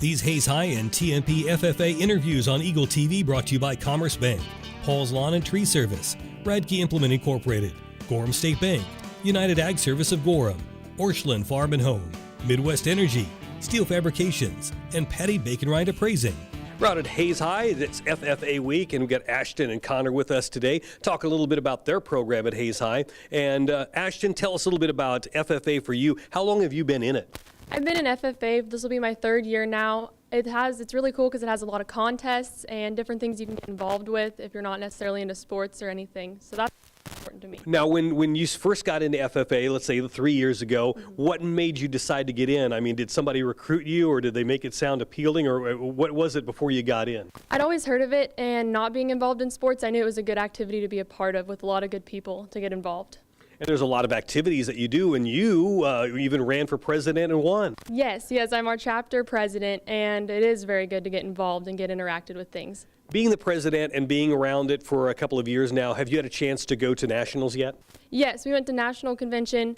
These Hayes High and TMP FFA interviews on Eagle TV brought to you by Commerce Bank, Paul's Lawn and Tree Service, Radke Implement Incorporated, Gorham State Bank, United Ag Service of Gorham, Orscheln Farm and Home, Midwest Energy, Steel Fabrications, and Patty Bacon-Rind Appraising. We're out at Hayes High. It's FFA week, and we've got Ashton and Connor with us today. Talk a little bit about their program at Hayes High. And Ashton, tell us a little bit about FFA for you. How long have you been in it? I've been in FFA. This will be my third year now. It's really cool because it has a lot of contests and different things you can get involved with if you're not necessarily into sports or anything. So that's important to me. Now, when you first got into FFA, let's say 3 years ago, what made you decide to get in? I mean, did somebody recruit you, or did they make it sound appealing, or what was it before you got in? I'd always heard of it, and not being involved in sports, I knew it was a good activity to be a part of with a lot of good people to get involved. And there's a lot of activities that you do, and you even ran for president and won. Yes, I'm our chapter president, and it is very good to get involved and get interacted with things. Being the president and being around it for a couple of years now, have you had a chance to go to nationals yet? Yes, we went to national convention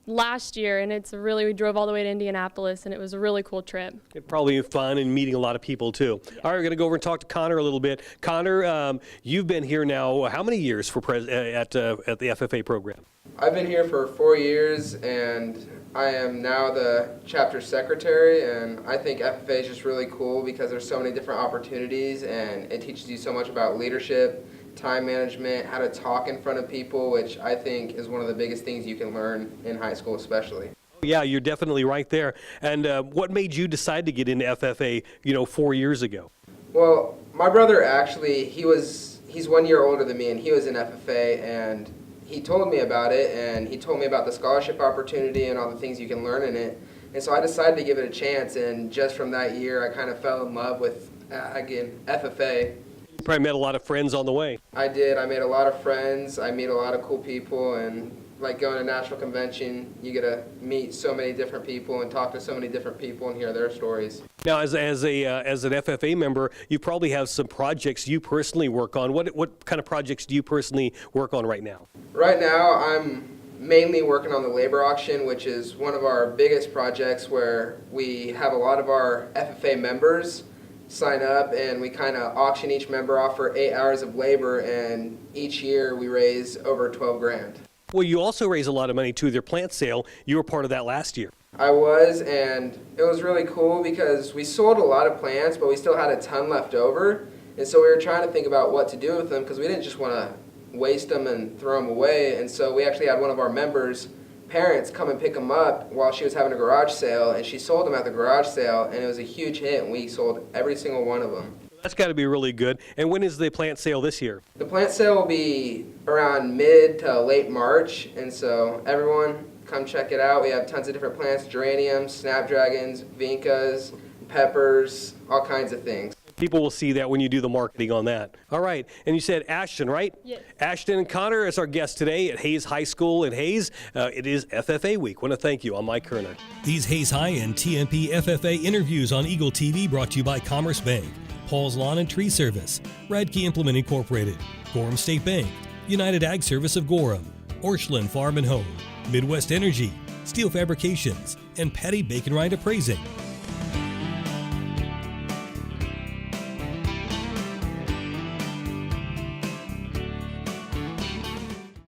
last year, and we drove all the way to Indianapolis, and it was a really cool trip. It probably fun and meeting a lot of people too. Yeah. All right, we're going to go over and talk to Connor a little bit. Connor, you've been here now how many years for at the FFA program? I've been here for 4 years, and I am now the chapter secretary, and I think FFA is just really cool because there's so many different opportunities, and it teaches you so much about leadership, time management, how to talk in front of people, which I think is one of the biggest things you can learn in high school especially. Yeah, you're definitely right there. And what made you decide to get into FFA, 4 years ago? Well, my brother actually, he's 1 year older than me, and he was in FFA, and he told me about it, and he told me about the scholarship opportunity and all the things you can learn in it. And so I decided to give it a chance, and just from that year, I kind of fell in love with, FFA. You probably met a lot of friends on the way. I did. I made a lot of friends. I meet a lot of cool people, and like going to national convention, you get to meet so many different people and talk to so many different people and hear their stories. Now, as an FFA member, you probably have some projects you personally work on. What kind of projects do you personally work on right now? Right now, I'm mainly working on the labor auction, which is one of our biggest projects where we have a lot of our FFA members sign up, and we kind of auction each member off for 8 hours of labor, and each year we raise over 12 grand. Well, you also raise a lot of money too with your plant sale. You were part of that last year. I was, and it was really cool because we sold a lot of plants, but we still had a ton left over, and so we were trying to think about what to do with them because we didn't just want to waste them and throw them away, and so we actually had one of our members' parents come and pick them up while she was having a garage sale, and she sold them at the garage sale, and it was a huge hit, and we sold every single one of them. That's got to be really good. And when is the plant sale this year? The plant sale will be around mid to late March, and so everyone come check it out. We have tons of different plants, geraniums, snapdragons, vincas, peppers, all kinds of things. People will see that when you do the marketing on that. All right. And you said Ashton, right? Yes. Ashton and Connor is our guest today at Hayes High School in Hayes. It is FFA week. I want to thank you. I'm Mike Kerner. These Hayes High and TMP FFA interviews on Eagle TV brought to you by Commerce Bank, Paul's Lawn and Tree Service, Radke Implement Incorporated, Gorham State Bank, United Ag Service of Gorham, Orscheln Farm and Home, Midwest Energy, Steel Fabrications, and Patty Bacon-Rind Appraising.